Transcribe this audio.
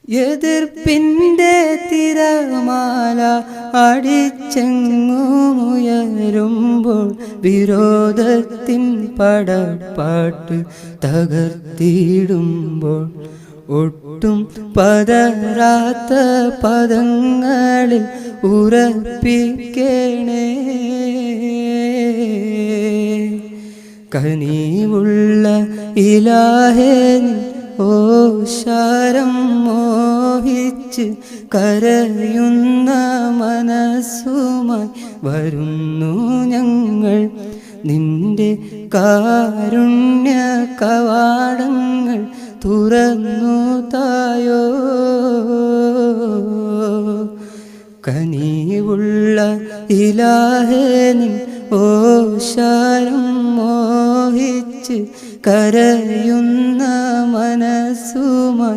എതിർപ്പിൻ്റെ തിരമാല അടിച്ചെങ്ങുമുയരുമ്പോൾ വിരോധത്തിൻ പടപ്പാട്ട് തകർത്തിടുമ്പോൾ ഒട്ടും പതരാത്ത പദങ്ങളിൽ ഉറപ്പിക്കണേ. കനിവുള്ള ഇലാഹേ ഓശാരം മോഹിച്ച് കരയുന്ന മനസ്സുമായി വരുന്നു ഞങ്ങൾ. നിന്റെ കാരുണ്യ കവാടങ്ങൾ തുറന്നു തായോ. കനിവുള്ള ഇലാഹേ ഓശാരം മോഹിച്ച് കരയുന്ന മനസ്സുമായി